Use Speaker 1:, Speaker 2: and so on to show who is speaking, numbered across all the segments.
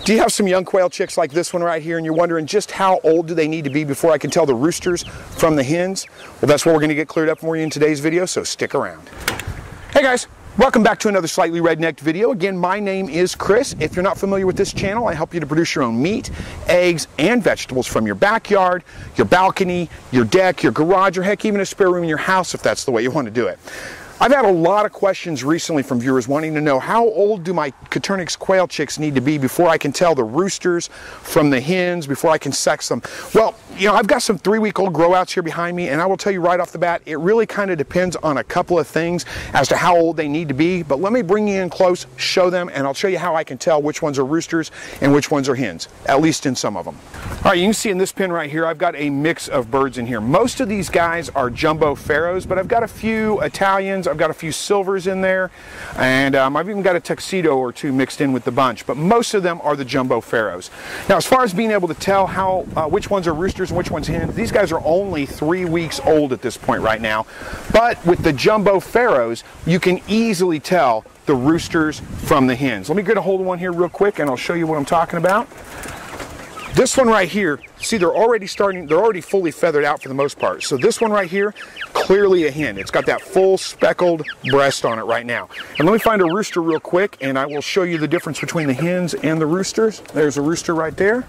Speaker 1: Do you have some young quail chicks like this one right here and you're wondering just how old do they need to be before I can tell the roosters from the hens? Well, that's what we're going to get cleared up for you in today's video, so stick around. Hey guys, welcome back to another Slightly Rednecked video. Again, my name is Chris. If you're not familiar with this channel, I help you to produce your own meat, eggs, and vegetables from your backyard, your balcony, your deck, your garage, or heck, even a spare room in your house if that's the way you want to do it. I've had a lot of questions recently from viewers wanting to know how old do my Coturnix quail chicks need to be before I can tell the roosters from the hens, before I can sex them. Well, you know, I've got some 3-week-old grow outs here behind me, and I will tell you right off the bat, it really kind of depends on a couple of things as to how old they need to be. But let me bring you in close, show them, and I'll show you how I can tell which ones are roosters and which ones are hens, at least in some of them. All right, you can see in this pen right here, I've got a mix of birds in here. Most of these guys are jumbo pharaohs, but I've got a few Italians, I've got a few silvers in there, and I've even got a tuxedo or two mixed in with the bunch, but most of them are the jumbo pharaohs. Now, as far as being able to tell how which ones are roosters and which ones hens, these guys are only 3 weeks old at this point right now, but with the jumbo pharaohs, you can easily tell the roosters from the hens. Let me get a hold of one here real quick, and I'll show you what I'm talking about. This one right here, see, they're already fully feathered out for the most part. So this one right here, clearly a hen. It's got that full speckled breast on it right now. And let me find a rooster real quick, and I will show you the difference between the hens and the roosters. There's a rooster right there.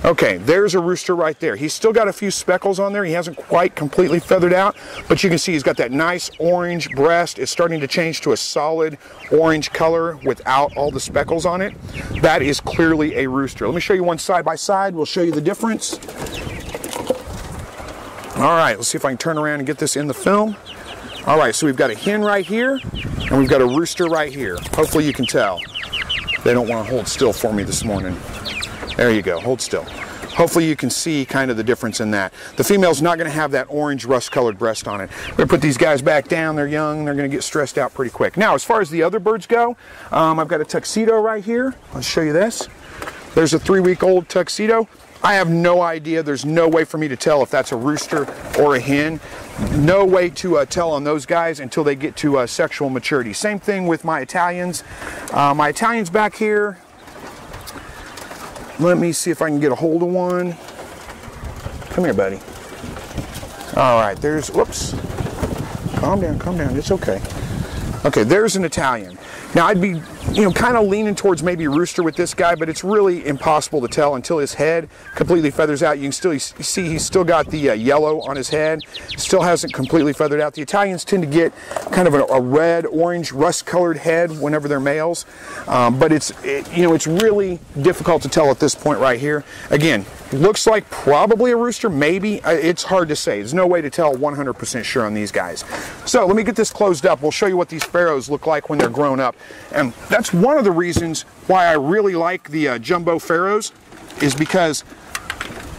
Speaker 1: Okay, there's a rooster right there. He's still got a few speckles on there. He hasn't quite completely feathered out, but you can see he's got that nice orange breast. It's starting to change to a solid orange color without all the speckles on it. That is clearly a rooster. Let me show you one side by side. We'll show you the difference. All right, let's see if I can turn around and get this in the film. All right, so we've got a hen right here, and we've got a rooster right here. Hopefully you can tell. They don't want to hold still for me this morning. There you go, hold still. Hopefully you can see kind of the difference in that. The female's not going to have that orange rust-colored breast on it. We're going to put these guys back down. They're young. They're going to get stressed out pretty quick. Now, as far as the other birds go, I've got a tuxedo right here. Let's show you this. There's a 3-week-old tuxedo. I have no idea. There's no way for me to tell if that's a rooster or a hen. No way to tell on those guys until they get to sexual maturity. Same thing with my Italians. My Italians back here. Let me see if I can get a hold of one. Come here, buddy. All right, there's, whoops. Calm down, it's okay. Okay, there's an Italian. Now, I'd be, kind of leaning towards maybe rooster with this guy, but it's really impossible to tell until his head completely feathers out. You can still see he's still got the yellow on his head. Still hasn't completely feathered out. The Italians tend to get kind of a red, orange, rust-colored head whenever they're males, but it's really difficult to tell at this point right here. Again, looks like probably a rooster, maybe. It's hard to say. There's no way to tell 100% sure on these guys. So let me get this closed up. We'll show you what these pharaohs look like when they're grown up. And that's one of the reasons why I really like the jumbo pharaohs, is because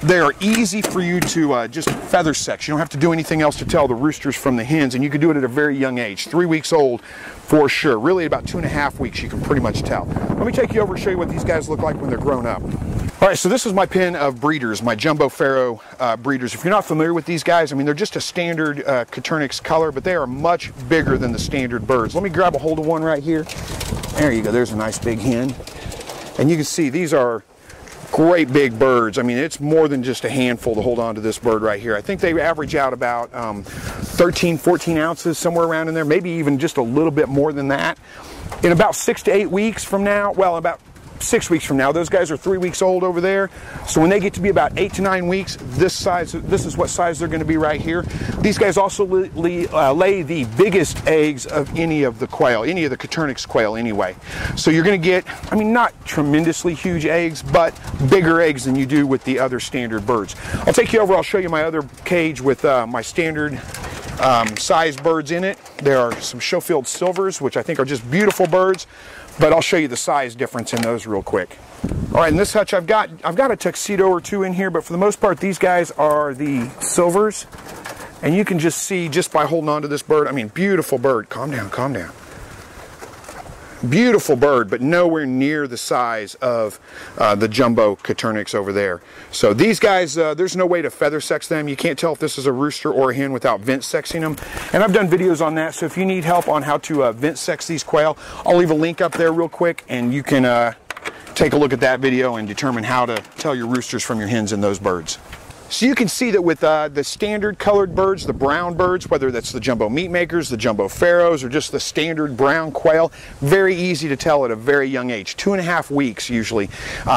Speaker 1: they are easy for you to just feather sex. You don't have to do anything else to tell the roosters from the hens, and you can do it at a very young age, 3 weeks old for sure. Really, about 2.5 weeks, you can pretty much tell. Let me take you over and show you what these guys look like when they're grown up. All right, so this is my pen of breeders, my jumbo pharaoh breeders. If you're not familiar with these guys, I mean, they're just a standard Coturnix color, but they are much bigger than the standard birds. Let me grab a hold of one right here. There you go, there's a nice big hen. And you can see these are great big birds. I mean, it's more than just a handful to hold on to this bird right here. I think they average out about 13, 14 ounces, somewhere around in there, maybe even just a little bit more than that. In about 6 to 8 weeks from now, well, about 6 weeks from now, those guys are 3 weeks old over there. So when they get to be about 8 to 9 weeks, this is what size they're going to be right here. These guys also lay the biggest eggs of any of the quail, any of the Coturnix quail anyway. So you're going to get, I mean, not tremendously huge eggs, but bigger eggs than you do with the other standard birds. I'll take you over, I'll show you my other cage with my standard size birds in it. There are some Schofield silvers, which I think are just beautiful birds, but I'll show you the size difference in those real quick. All right, in this hutch I've got a tuxedo or two in here, but for the most part these guys are the silvers, and you can just see just by holding on to this bird. I mean, beautiful bird. Calm down, calm down. Beautiful bird, but nowhere near the size of the jumbo Coturnix over there. So these guys, there's no way to feather sex them. You can't tell if this is a rooster or a hen without vent sexing them. And I've done videos on that, so if you need help on how to vent sex these quail, I'll leave a link up there real quick, and you can take a look at that video and determine how to tell your roosters from your hens in those birds. So you can see that with the standard colored birds, the brown birds, whether that's the jumbo meat makers, the jumbo pharaohs, or just the standard brown quail, very easy to tell at a very young age, 2.5 weeks usually.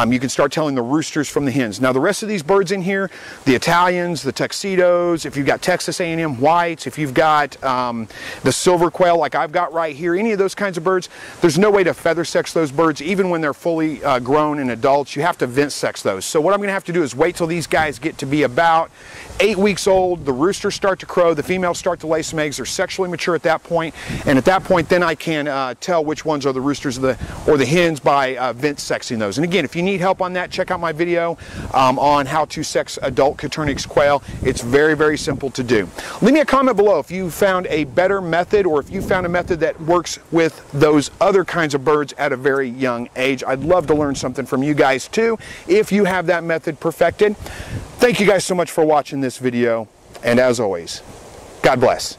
Speaker 1: You can start telling the roosters from the hens. Now the rest of these birds in here, the Italians, the tuxedos, if you've got Texas A&M whites, if you've got the silver quail like I've got right here, any of those kinds of birds, there's no way to feather sex those birds even when they're fully grown and adults. You have to vent sex those. So what I'm going to have to do is wait till these guys get to be about 8 weeks old, the roosters start to crow, the females start to lay some eggs, they're sexually mature at that point, and at that point then I can tell which ones are the roosters or the hens by vent sexing those. And again, if you need help on that, check out my video on how to sex adult Coturnix quail. It's very, very simple to do. Leave me a comment below if you found a better method or if you found a method that works with those other kinds of birds at a very young age. I'd love to learn something from you guys too if you have that method perfected. Thank you guys so much for watching this video, and as always, God bless.